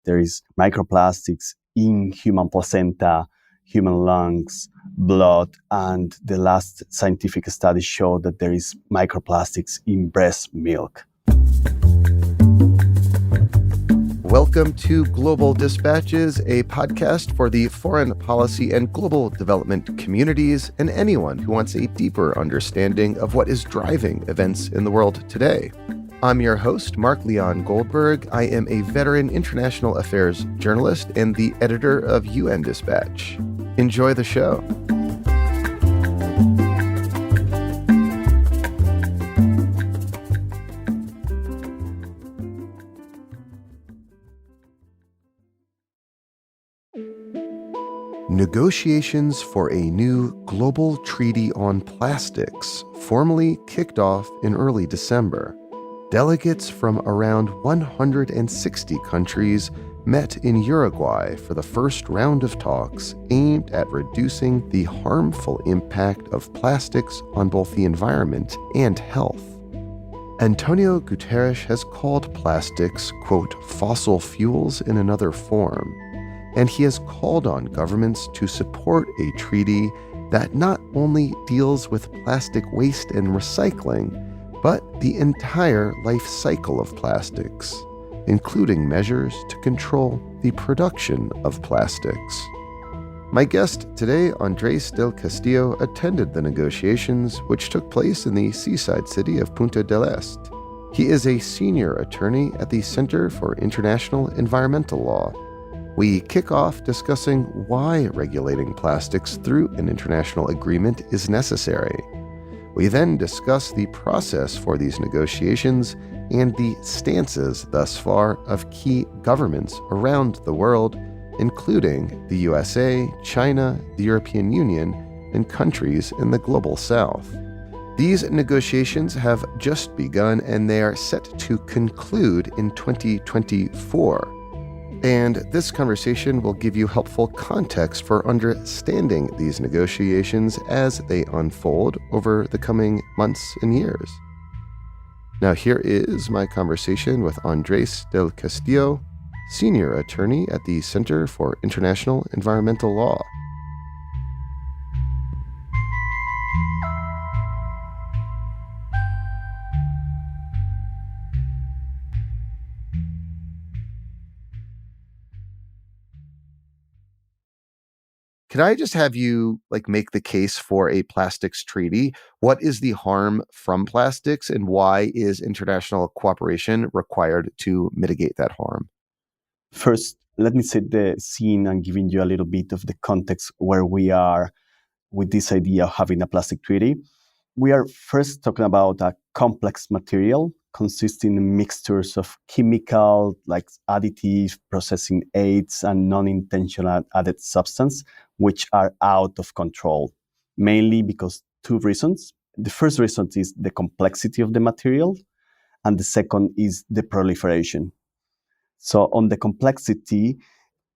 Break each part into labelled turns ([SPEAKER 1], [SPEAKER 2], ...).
[SPEAKER 1] there is microplastics in human placenta, human lungs, blood, and the last scientific studies show that there is microplastics in breast milk.
[SPEAKER 2] Welcome to Global Dispatches, a podcast for the foreign policy and global development communities and anyone who wants a deeper understanding of what is driving events in the world today. I'm your host, Mark Leon Goldberg. I am a veteran international affairs journalist and the editor of UN Dispatch. Enjoy the show. Negotiations for a new global treaty on plastics formally kicked off in early December. Delegates from around 160 countries met in Uruguay for the first round of talks aimed at reducing the harmful impact of plastics on both the environment and health. Antonio Guterres has called plastics, quote, fossil fuels in another form, and he has called on governments to support a treaty that not only deals with plastic waste and recycling, but the entire life cycle of plastics, including measures to control the production of plastics. My guest today, Andres Del Castillo, attended the negotiations, which took place in the seaside city of Punta Del Este. He is a senior attorney at the Center for International Environmental Law. We kick off discussing why regulating plastics through an international agreement is necessary. We then discuss the process for these negotiations and the stances thus far of key governments around the world, including the USA, China, the European Union, and countries in the global south. These negotiations have just begun and they are set to conclude in 2024. And this conversation will give you helpful context for understanding these negotiations as they unfold over the coming months and years. Now here is my conversation with Andres Del Castillo, senior attorney at the Center for International Environmental Law. Can I just have you make the case for a plastics treaty? What is the harm from plastics and why is international cooperation required to mitigate that harm?
[SPEAKER 1] First, let me set the scene and giving you a little bit of the context where we are with this idea of having a plastic treaty. We are first talking about a complex material consisting of mixtures of chemical, like additive, processing aids, and non-intentional added substance, which are out of control, mainly because two reasons. The first reason is the complexity of the material, and the second is the proliferation. So on the complexity,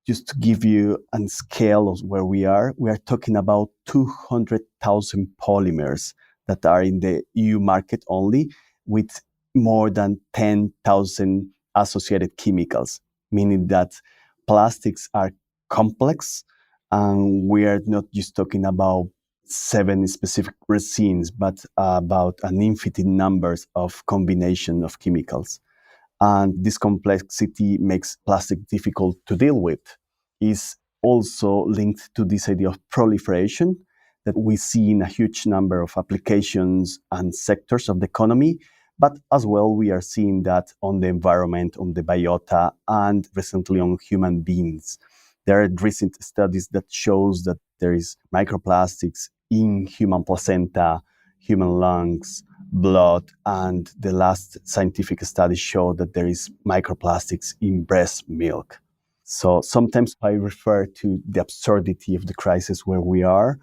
[SPEAKER 1] just to give you a scale of where we are talking about 200,000 polymers that are in the EU market only, with more than 10,000 associated chemicals, meaning that plastics are complex, and we are not just talking about 7 specific resins, but about an infinite numbers of combination of chemicals. And this complexity makes plastic difficult to deal with. Is also linked to this idea of proliferation that we see in a huge number of applications and sectors of the economy, but as well we are seeing that on the environment, on the biota, and recently on human beings. There are recent studies that shows that there is microplastics in human placenta, human lungs, blood, and the last scientific studies show that there is microplastics in breast milk. So sometimes I refer to the absurdity of the crisis where we are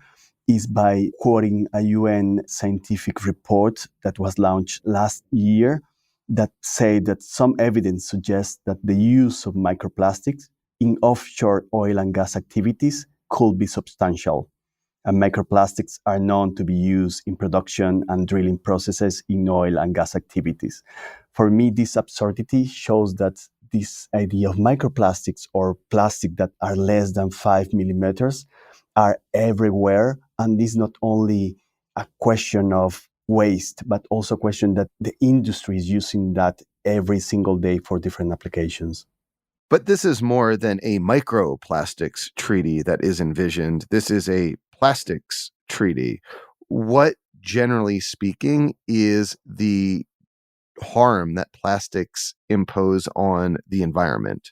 [SPEAKER 1] is by quoting a UN scientific report that was launched last year that say that some evidence suggests that the use of microplastics in offshore oil and gas activities could be substantial. And microplastics are known to be used in production and drilling processes in oil and gas activities. For me, this absurdity shows that this idea of microplastics or plastic that are less than 5 millimeters are everywhere. And this is not only a question of waste, but also a question that the industry is using that every single day for different applications.
[SPEAKER 2] But this is more than a microplastics treaty that is envisioned. This is a plastics treaty. What, generally speaking, is the harm that plastics impose on the environment?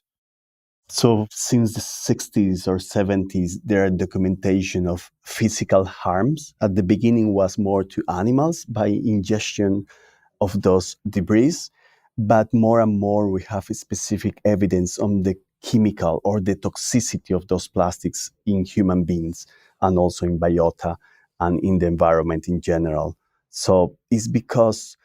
[SPEAKER 1] So since the 60s or 70s, there are documentation of physical harms. At the beginning was more to animals by ingestion of those debris, but more and more we have specific evidence on the chemical or the toxicity of those plastics in human beings and also in biota and in the environment in general. So it's because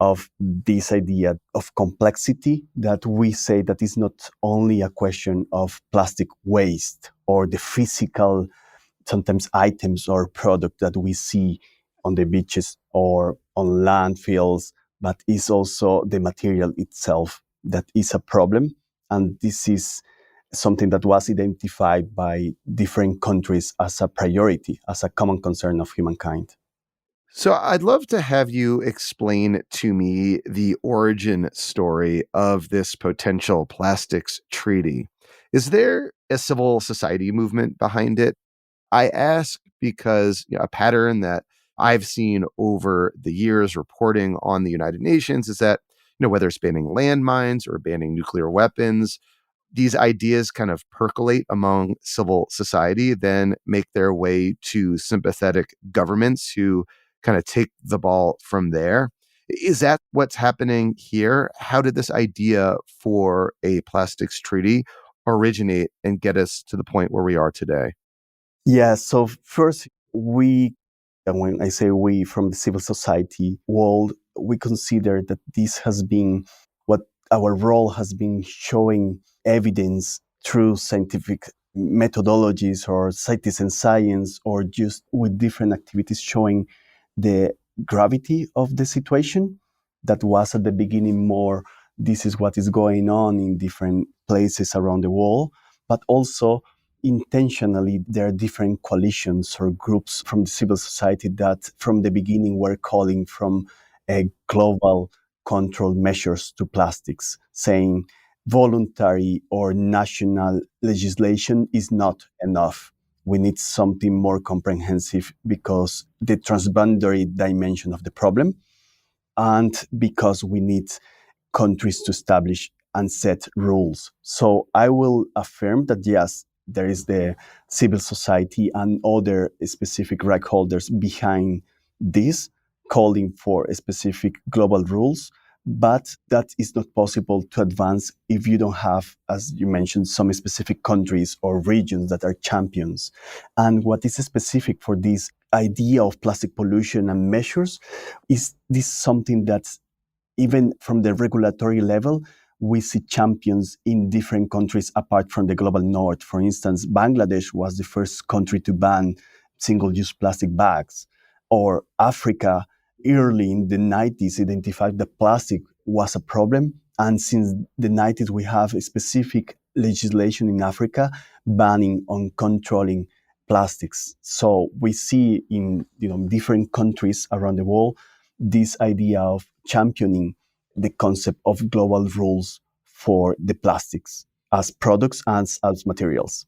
[SPEAKER 1] of this idea of complexity that we say that it's not only a question of plastic waste or the physical sometimes items or product that we see on the beaches or on landfills, but it's also the material itself that is a problem. And this is something that was identified by different countries as a priority, as a common concern of humankind.
[SPEAKER 2] So I'd love to have you explain to me the origin story of this potential plastics treaty. Is there a civil society movement behind it? I ask because a pattern that I've seen over the years reporting on the United Nations is that, whether it's banning landmines or banning nuclear weapons, these ideas kind of percolate among civil society, then make their way to sympathetic governments who kind of take the ball from there. Is that what's happening here? How did this idea for a plastics treaty originate and get us to the point where we are today?
[SPEAKER 1] Yeah, so first, and when I say we from the civil society world, we consider that this has been what our role has been showing evidence through scientific methodologies or citizen science or just with different activities showing the gravity of the situation that was at the beginning more this is what is going on in different places around the world, but also intentionally there are different coalitions or groups from the civil society that from the beginning were calling from a global control measures to plastics, saying voluntary or national legislation is not enough. We need something more comprehensive because the transboundary dimension of the problem and because we need countries to establish and set rules. So I will affirm that yes, there is the civil society and other specific right holders behind this, calling for specific global rules. But that is not possible to advance if you don't have, as you mentioned, some specific countries or regions that are champions. And what is specific for this idea of plastic pollution and measures is this something that's even from the regulatory level, we see champions in different countries apart from the global north. For instance, Bangladesh was the first country to ban single use plastic bags, or Africa early in the 90s identified that plastic was a problem. And since the 90s, we have a specific legislation in Africa banning on controlling plastics. So we see in different countries around the world this idea of championing the concept of global rules for the plastics as products and as materials.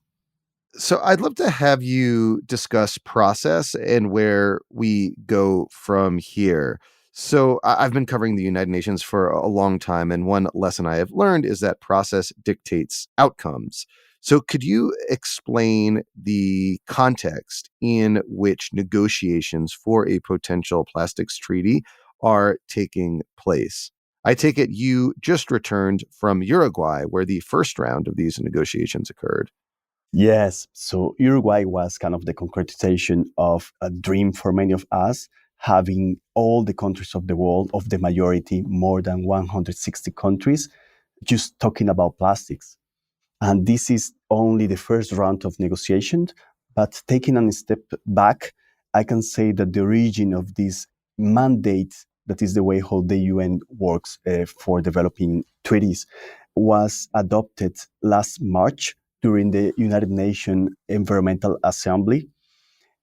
[SPEAKER 2] So I'd love to have you discuss process and where we go from here. So I've been covering the United Nations for a long time, and one lesson I have learned is that process dictates outcomes. So could you explain the context in which negotiations for a potential plastics treaty are taking place? I take it you just returned from Uruguay, where the first round of these negotiations occurred.
[SPEAKER 1] Yes, so Uruguay was kind of the concretization of a dream for many of us, having all the countries of the world, of the majority, more than 160 countries, just talking about plastics. And this is only the first round of negotiations. But taking a step back, I can say that the origin of this mandate that is the way how the UN works for developing treaties, was adopted last March during the United Nations Environmental Assembly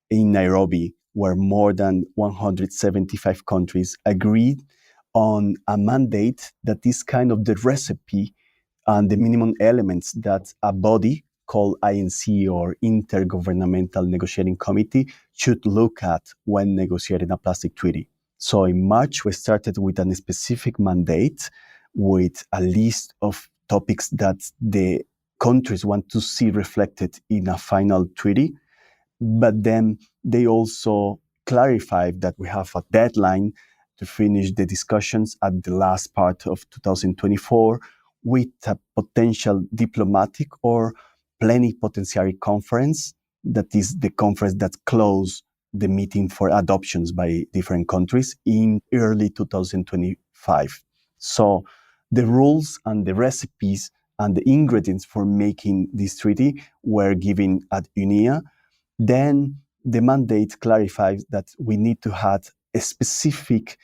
[SPEAKER 1] in Nairobi, where more than 175 countries agreed on a mandate that is kind of the recipe and the minimum elements that a body called INC or Intergovernmental Negotiating Committee should look at when negotiating a plastic treaty. So in March, we started with a specific mandate with a list of topics that the countries want to see reflected in a final treaty. But then they also clarified that we have a deadline to finish the discussions at the last part of 2024 with a potential diplomatic or plenipotentiary conference. That is the conference that closed the meeting for adoptions by different countries in early 2025. So the rules and the recipes and the ingredients for making this treaty were given at UNEA. Then the mandate clarifies that we need to have a specific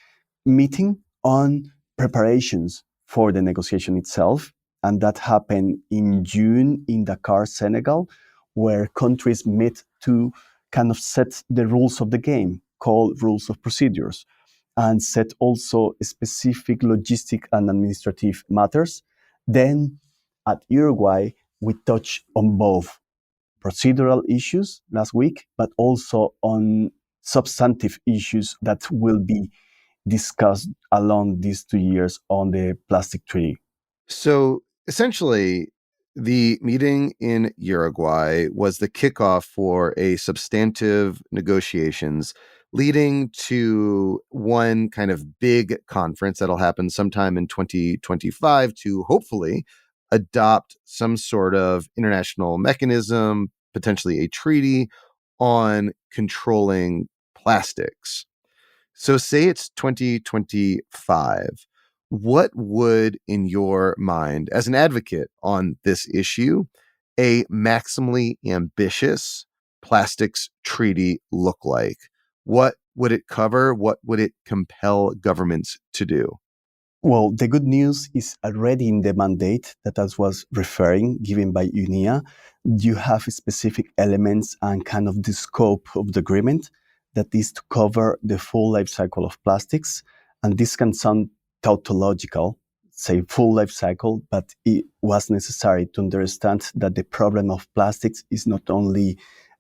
[SPEAKER 1] meeting on preparations for the negotiation itself. And that happened in June in Dakar, Senegal, where countries met to kind of set the rules of the game, called rules of procedures, and set also specific logistic and administrative matters. Then at Uruguay, we touched on both procedural issues last week, but also on substantive issues that will be discussed along these 2 years on the plastic treaty.
[SPEAKER 2] So essentially, the meeting in Uruguay was the kickoff for a substantive negotiations leading to one kind of big conference that'll happen sometime in 2025 to hopefully adopt some sort of international mechanism, potentially a treaty on controlling plastics. So, say it's 2025. What would, in your mind, as an advocate on this issue, a maximally ambitious plastics treaty look like? What would it cover? What would it compel governments to do?
[SPEAKER 1] Well, the good news is already in the mandate that I was referring, given by UNEA, you have specific elements and kind of the scope of the agreement that is to cover the full life cycle of plastics. And this can sound tautological, say full life cycle, but it was necessary to understand that the problem of plastics is not only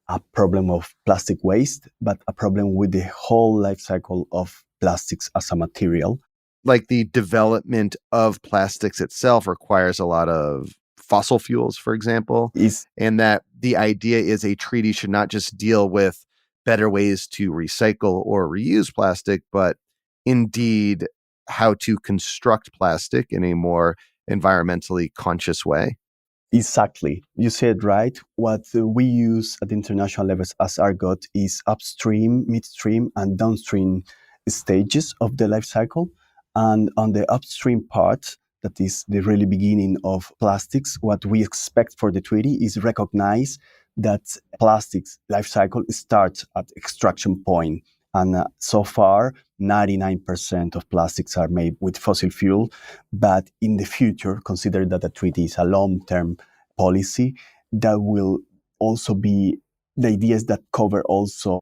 [SPEAKER 1] a problem of plastic waste, but a problem with the whole life cycle of plastics as a material.
[SPEAKER 2] Like the development of plastics itself requires a lot of fossil fuels, for example,
[SPEAKER 1] Is
[SPEAKER 2] and that the idea is a treaty should not just deal with better ways to recycle or reuse plastic, but indeed how to construct plastic in a more environmentally conscious way.
[SPEAKER 1] Exactly. You said right. What we use at international levels as argot is upstream, midstream, and downstream stages of the life cycle. And on the upstream part, that is the really beginning of plastics, what we expect for the treaty is recognize that plastics life cycle starts at extraction point. And so far, 99% of plastics are made with fossil fuel. But in the future, consider that the treaty is a long-term policy that will also be the ideas that cover also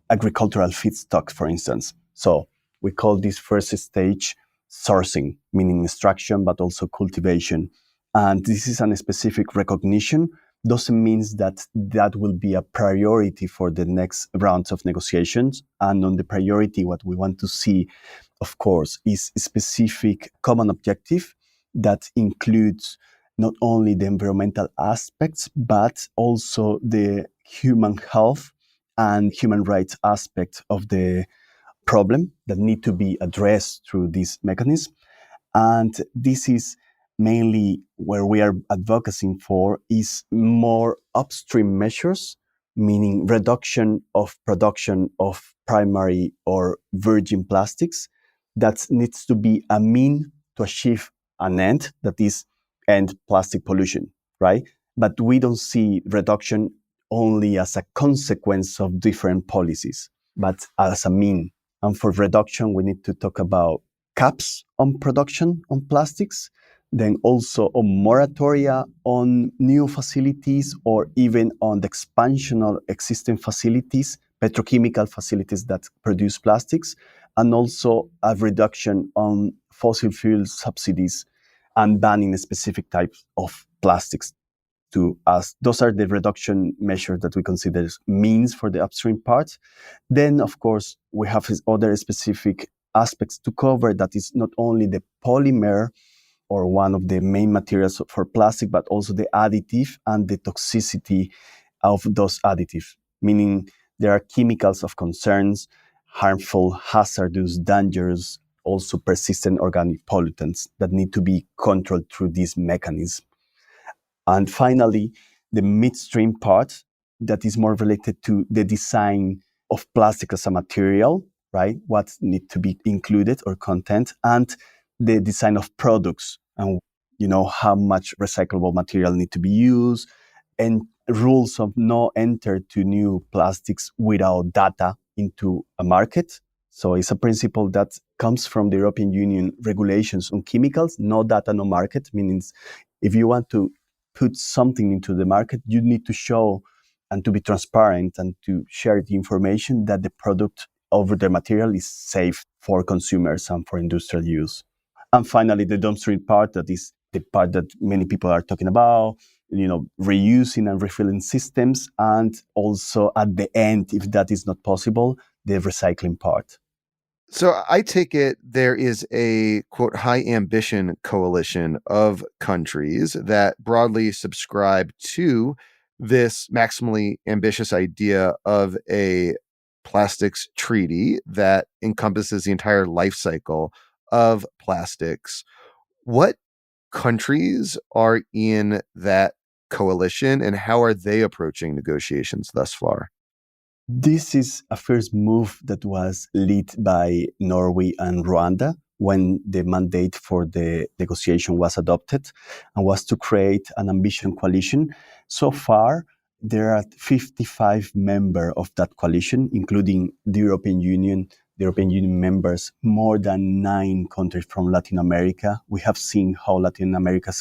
[SPEAKER 1] agricultural feedstock, for instance. So we call this first stage sourcing, meaning extraction, but also cultivation. And this is a specific recognition. Doesn't mean that that will be a priority for the next rounds of negotiations. And on the priority, what we want to see, of course, is a specific common objective that includes not only the environmental aspects, but also the human health and human rights aspect of the problem that need to be addressed through this mechanism. And this is mainly where we are advocating for is more upstream measures, meaning reduction of production of primary or virgin plastics that needs to be a mean to achieve an end, that is end plastic pollution, right? But we don't see reduction only as a consequence of different policies, but as a mean. And for reduction, we need to talk about caps on production on plastics, then also on moratoria on new facilities or even on the expansion of existing facilities, petrochemical facilities that produce plastics, and also a reduction on fossil fuel subsidies and banning specific types of plastics to us. Those are the reduction measures that we consider as means for the upstream part. Then, of course, we have other specific aspects to cover that is not only the polymer or one of the main materials for plastic, but also the additive and the toxicity of those additives, meaning there are chemicals of concerns, harmful, hazardous, dangerous, also persistent organic pollutants that need to be controlled through this mechanism. And finally, the midstream part that is more related to the design of plastic as a material, right? What need to be included or content, and the design of products, and how much recyclable material need to be used, and rules of no enter to new plastics without data into a market. So it's a principle that comes from the European Union regulations on chemicals: no data, no market. Meaning, if you want to put something into the market, you need to show and to be transparent and to share the information that the product over the material is safe for consumers and for industrial use. And finally, the downstream part, that is the part that many people are talking about, reusing and refilling systems, and also at the end, if that is not possible, the recycling part.
[SPEAKER 2] So I take it there is a quote high ambition coalition of countries that broadly subscribe to this maximally ambitious idea of a plastics treaty that encompasses the entire life cycle of plastics. What countries are in that coalition and how are they approaching negotiations thus far?
[SPEAKER 1] This is a first move that was led by Norway and Rwanda when the mandate for the negotiation was adopted, and was to create an ambition coalition. So far, there are 55 members of that coalition, including the European Union members, more than 9 countries from Latin America. We have seen how Latin America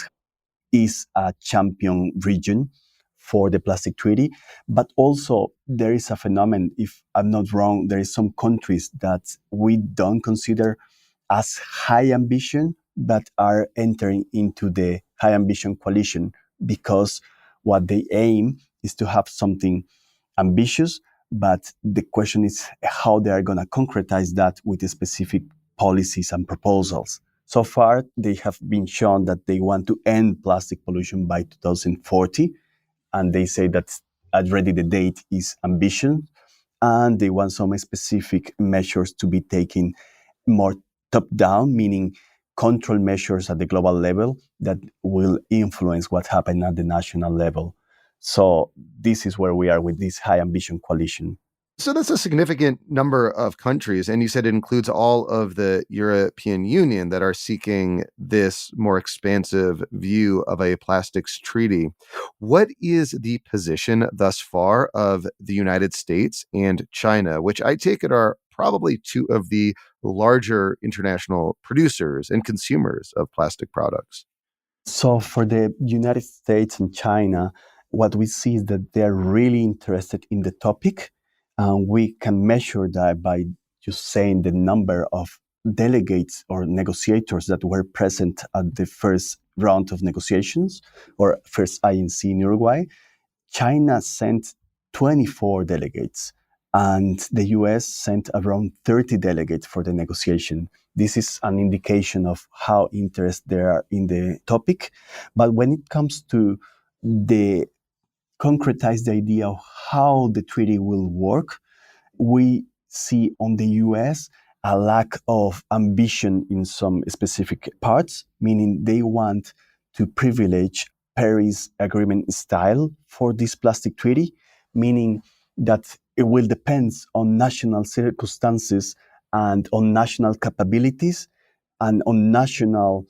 [SPEAKER 1] is a champion region for the plastic treaty. But also there is a phenomenon, if I'm not wrong, there is some countries that we don't consider as high ambition, but are entering into the high ambition coalition because what they aim is to have something ambitious, but the question is how they are going to concretize that with the specific policies and proposals. So far, they have been shown that they want to end plastic pollution by 2040, and they say that already the date is ambitious, and they want some specific measures to be taken more top down, meaning control measures at the global level that will influence what happens at the national level. So this is where we are with this high ambition coalition.
[SPEAKER 2] So that's a significant number of countries. And you said it includes all of the European Union that are seeking this more expansive view of a plastics treaty. What is the position thus far of the United States and China, which I take it are probably two of the larger international producers and consumers of plastic products?
[SPEAKER 1] So for the United States and China, what we see is that they're really interested in the topic. And we can measure that by just saying the number of delegates or negotiators that were present at the first round of negotiations or first INC in Uruguay. China sent 24 delegates, and the US sent around 30 delegates for the negotiation. This is an indication of how interested they are in the topic. But when it comes to the concretize the idea of how the treaty will work, we see on the US a lack of ambition in some specific parts, meaning they want to privilege Paris Agreement style for this plastic treaty, meaning that it will depend on national circumstances and on national capabilities and on national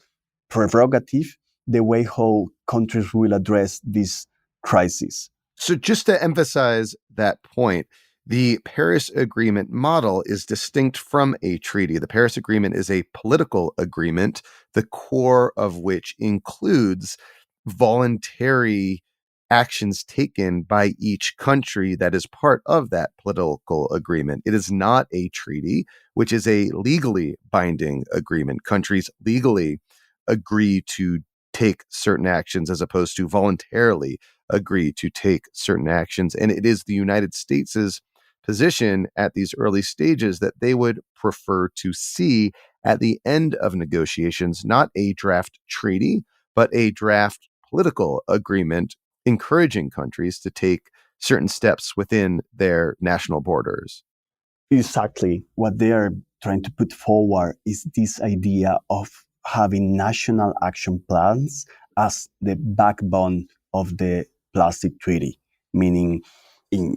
[SPEAKER 1] prerogative the way how countries will address this crisis.
[SPEAKER 2] So just to emphasize that point, The Paris Agreement model is distinct from a treaty. The Paris Agreement is a political agreement, the core of which includes voluntary actions taken by each country that is part of that political agreement. It is not a treaty, which is a legally binding agreement. Countries legally agree to take certain actions as opposed to voluntarily agree to take certain actions. And it is the United States' position at these early stages that they would prefer to see at the end of negotiations, not a draft treaty, but a draft political agreement encouraging countries to take certain steps within their national borders.
[SPEAKER 1] Exactly. What they are trying to put forward is this idea of having national action plans as the backbone of the plastic treaty, meaning, in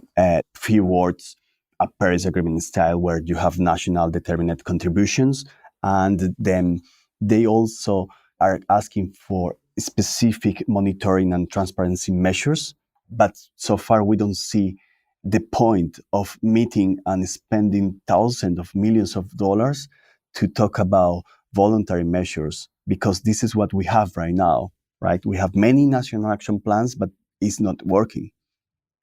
[SPEAKER 1] few words, a Paris Agreement style where you have national determined contributions, and then they also are asking for specific monitoring and transparency measures. But so far, we don't see the point of meeting and spending thousands of millions of dollars to talk about voluntary measures, because this is what we have right now, right? We have many national action plans, but it's not working.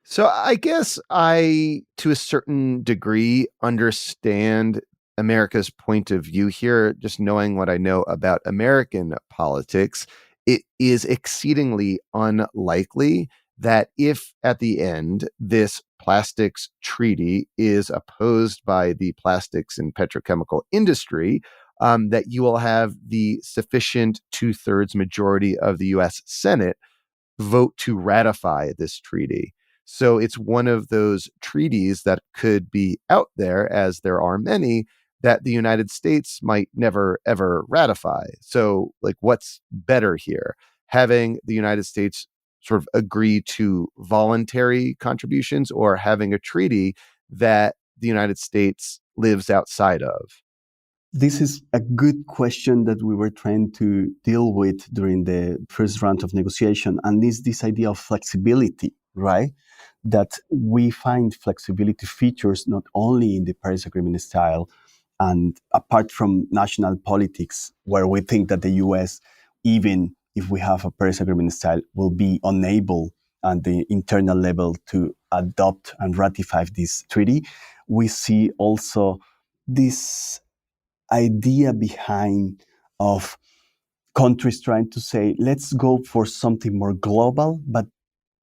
[SPEAKER 2] So I guess I, to a certain degree, understand America's point of view here, just knowing what I know about American politics. It is exceedingly unlikely that if at the end this plastics treaty is opposed by the plastics and petrochemical industry, that you will have the sufficient two-thirds majority of the US Senate vote to ratify this treaty. So it's one of those treaties that could be out there, as there are many, that the United States might never, ever ratify. So, like, what's better here? Having the United States sort of agree to voluntary contributions, or having a treaty that the United States lives outside of?
[SPEAKER 1] This is a good question that we were trying to deal with during the first round of negotiation, and this idea of flexibility, right? That we find flexibility features not only in the Paris Agreement style, and apart from national politics, where we think that the US, even if we have a Paris Agreement style, will be unable at the internal level to adopt and ratify this treaty. We see also this idea behind of countries trying to say, let's go for something more global. But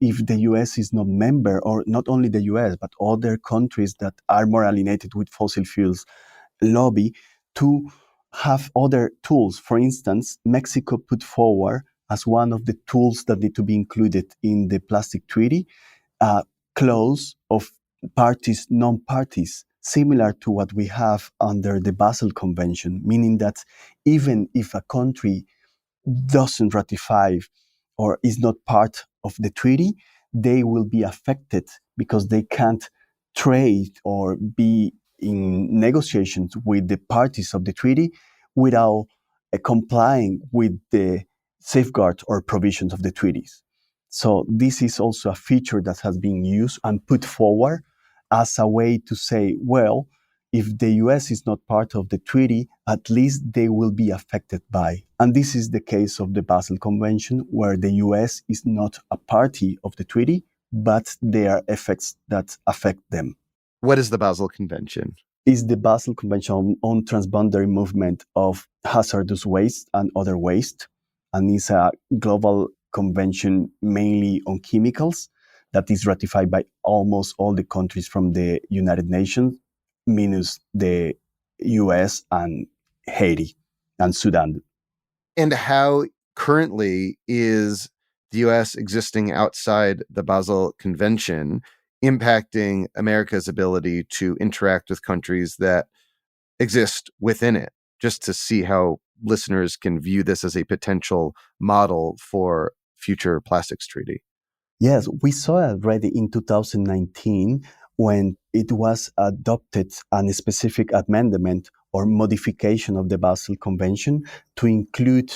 [SPEAKER 1] if the US is not member, or not only the US, but other countries that are more alienated with fossil fuels, lobby to have other tools. For instance, Mexico put forward as one of the tools that need to be included in the plastic treaty, a clause of parties, non-parties, similar to what we have under the Basel Convention, meaning that even if a country doesn't ratify or is not part of the treaty, they will be affected because they can't trade or be in negotiations with the parties of the treaty without complying with the safeguards or provisions of the treaties. So this is also a feature that has been used and put forward as a way to say, well, if the US is not part of the treaty, at least they will be affected by. And this is the case of the Basel Convention, where the US is not a party of the treaty, but there are effects that affect them.
[SPEAKER 2] What is the Basel Convention?
[SPEAKER 1] Is the Basel Convention on transboundary movement of hazardous waste and other waste, and is a global convention mainly on chemicals that is ratified by almost all the countries from the United Nations, minus the US and Haiti and Sudan.
[SPEAKER 2] And how currently is the US existing outside the Basel Convention impacting America's ability to interact with countries that exist within it? Just to see how listeners can view this as a potential model for future plastics treaty.
[SPEAKER 1] Yes, we saw it already in 2019 when it was adopted a specific amendment or modification of the Basel Convention to include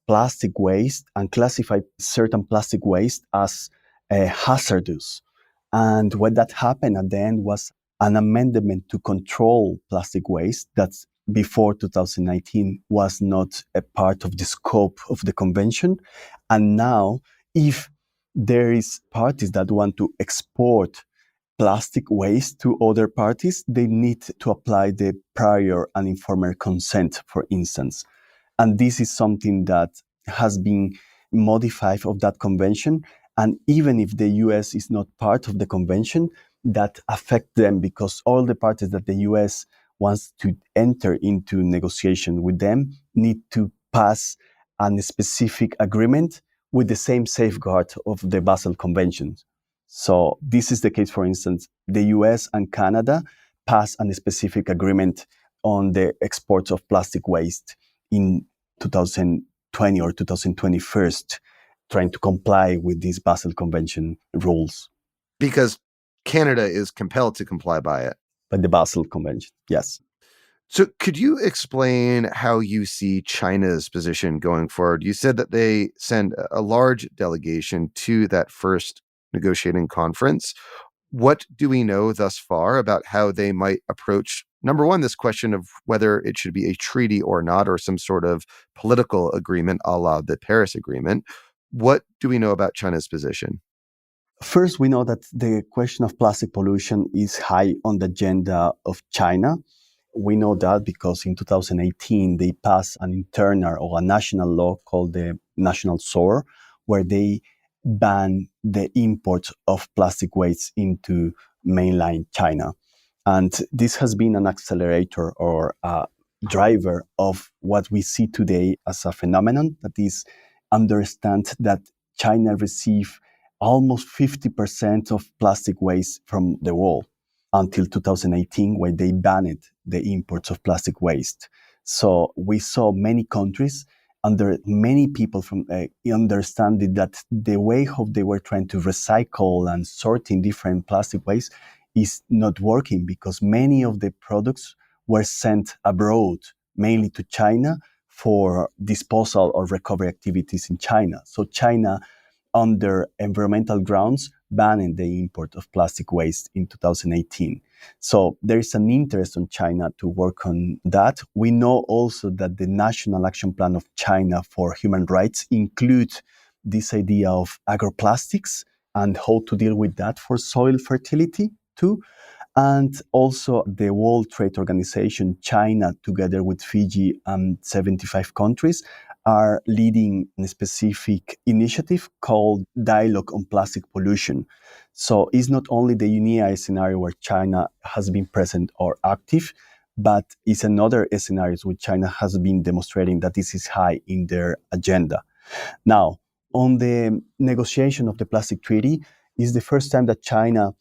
[SPEAKER 1] plastic waste and classify certain plastic waste as hazardous. And what that happened at the end was an amendment to control plastic waste that before 2019 was not a part of the scope of the convention. And now, if there is parties that want to export plastic waste to other parties, they need to apply the prior and informed consent, for instance. And this is something that has been modified of that convention. And even if the US is not part of the convention, that affect them because all the parties that the US wants to enter into negotiation with them need to pass a specific agreement with the same safeguard of the Basel Convention. So this is the case, for instance, the US and Canada pass a specific agreement on the exports of plastic waste in 2020 or 2021, trying to comply with these Basel Convention rules.
[SPEAKER 2] Because Canada is compelled to comply by it.
[SPEAKER 1] By the Basel Convention, yes.
[SPEAKER 2] So could you explain how you see China's position going forward? You said that they send a large delegation to that first negotiating conference. What do we know thus far about how they might approach, number one, this question of whether it should be a treaty or not, or some sort of political agreement a la the Paris Agreement? What do we know about China's position?
[SPEAKER 1] First, we know that the question of plastic pollution is high on the agenda of China. We know that because in 2018, they passed an internal or a national law called the National SOAR, where they ban the import of plastic waste into mainland China. And this has been an accelerator or a driver of what we see today as a phenomenon that is understand that China receives almost 50% of plastic waste from the world until 2018, when they banned the imports of plastic waste. So we saw many countries under many people from understanding that the way how they were trying to recycle and sorting different plastic waste is not working because many of the products were sent abroad, mainly to China, for disposal or recovery activities in China. So China, under environmental grounds, banning the import of plastic waste in 2018. So there is an interest on China to work on that. We know also that the National Action Plan of China for Human Rights includes this idea of agroplastics and how to deal with that for soil fertility too. And also the World Trade Organization, China, together with Fiji and 75 countries, are leading a specific initiative called Dialogue on Plastic Pollution. So it's not only the UNEA scenario where China has been present or active, but it's another scenario where China has been demonstrating that this is high in their agenda. Now, on the negotiation of the plastic treaty, is the first time that China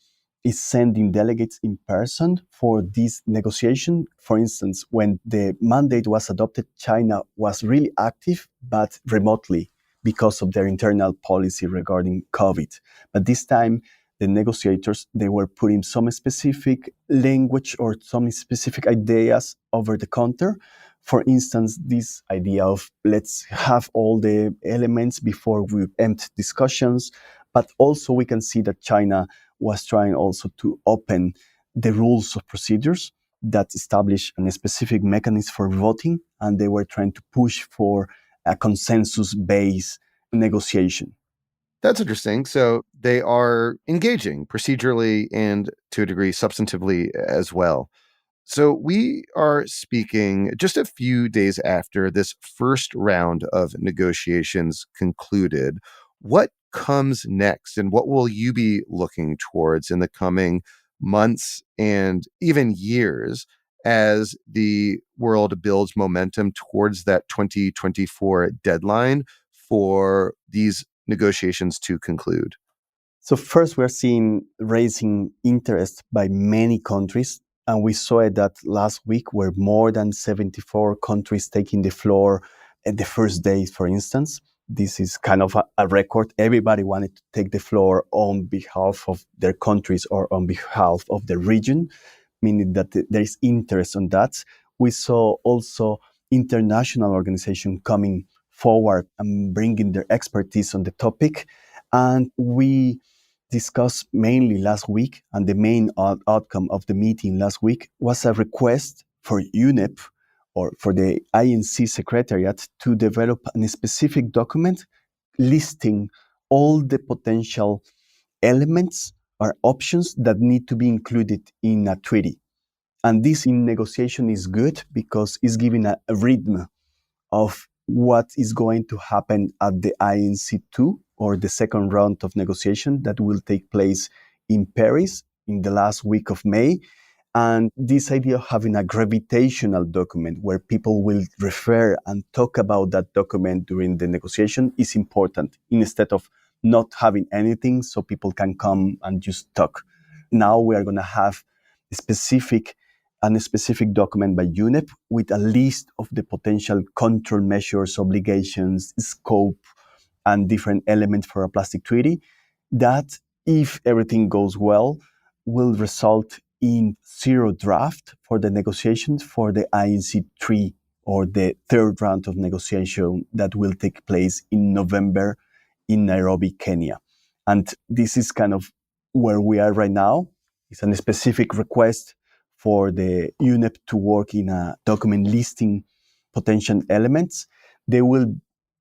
[SPEAKER 1] is sending delegates in person for this negotiation. For instance, when the mandate was adopted, China was really active, but remotely because of their internal policy regarding COVID. But this time, the negotiators, they were putting some specific language or some specific ideas over the counter. For instance, this idea of let's have all the elements before we end discussions. But also we can see that China was trying also to open the rules of procedures that establish a specific mechanism for voting, and they were trying to push for a consensus-based negotiation.
[SPEAKER 2] That's interesting. So they are engaging procedurally and to a degree substantively as well. So we are speaking just a few days after this first round of negotiations concluded. What comes next, and what will you be looking towards in the coming months and even years as the world builds momentum towards that 2024 deadline for these negotiations to conclude?
[SPEAKER 1] So first, we're seeing raising interest by many countries, and we saw it that last week, where more than 74 countries taking the floor at the first day, for instance. This is kind of a record. Everybody wanted to take the floor on behalf of their countries or on behalf of the region, meaning that there is interest on that. We saw also international organizations coming forward and bringing their expertise on the topic, and we discussed mainly last week, and the main outcome of the meeting last week was a request for UNEP or for the INC Secretariat to develop a specific document listing all the potential elements or options that need to be included in a treaty. And this in negotiation is good because it's giving a rhythm of what is going to happen at the INC2 or the second round of negotiation that will take place in Paris in the last week of May. And this idea of having a gravitational document where people will refer and talk about that document during the negotiation is important instead of not having anything so people can come and just talk. Now we are going to have a specific document by UNEP with a list of the potential control measures, obligations, scope, and different elements for a plastic treaty that, if everything goes well, will result in zero draft for the negotiations for the INC3 or the third round of negotiation that will take place in November in Nairobi, Kenya. And this is kind of where we are right now. It's a specific request for the UNEP to work in a document listing potential elements. They will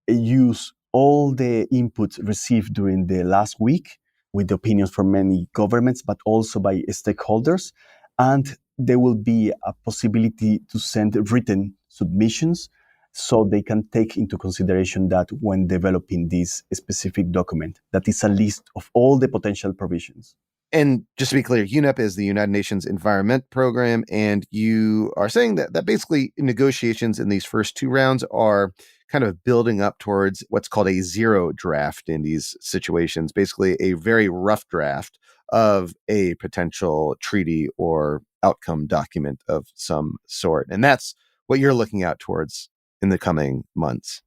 [SPEAKER 1] use all the inputs received during the last week with opinions from many governments, but also by stakeholders. And there will be a possibility to send written submissions so they can take into consideration that when developing this specific document, that is a list of all the potential provisions.
[SPEAKER 2] And just to be clear, UNEP is the United Nations Environment Program, and you are saying that basically negotiations in these first two rounds are kind of building up towards what's called a zero draft in these situations, basically a very rough draft of a potential treaty or outcome document of some sort. And that's what you're looking out towards in the coming months.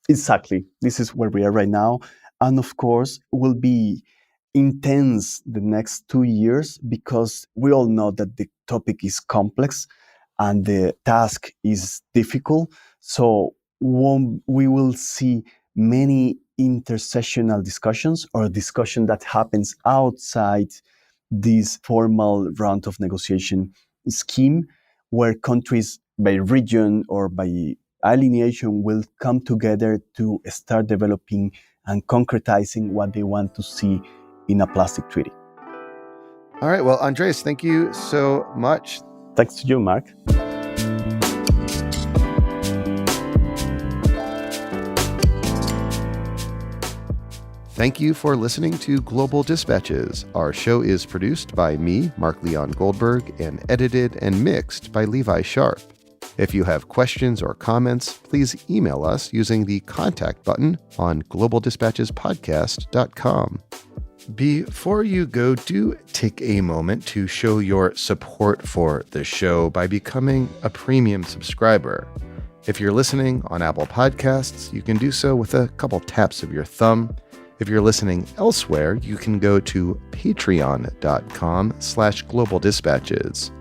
[SPEAKER 1] Exactly. This is where we are right now. And of course, will be intense the next 2 years because we all know that the topic is complex and the task is difficult. So we will see many intersessional discussions or discussion that happens outside this formal round of negotiation scheme where countries by region or by alienation will come together to start developing and concretizing what they want to see in a plastic treaty.
[SPEAKER 2] All right. Well, Andres, thank you so much.
[SPEAKER 1] Thanks to you, Mark.
[SPEAKER 2] Thank you for listening to Global Dispatches. Our show is produced by me, Mark Leon Goldberg, and edited and mixed by Levi Sharp. If you have questions or comments, please email us using the contact button on globaldispatchespodcast.com. Before you go, do take a moment to show your support for the show by becoming a premium subscriber. If you're listening on Apple Podcasts, you can do so with a couple taps of your thumb. If you're listening elsewhere, you can go to patreon.com/globaldispatches.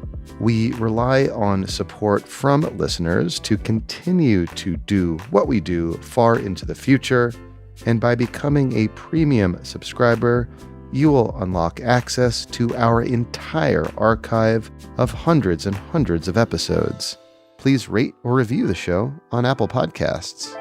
[SPEAKER 2] We rely on support from listeners to continue to do what we do far into the future. And by becoming a premium subscriber, you will unlock access to our entire archive of hundreds and hundreds of episodes. Please rate or review the show on Apple Podcasts.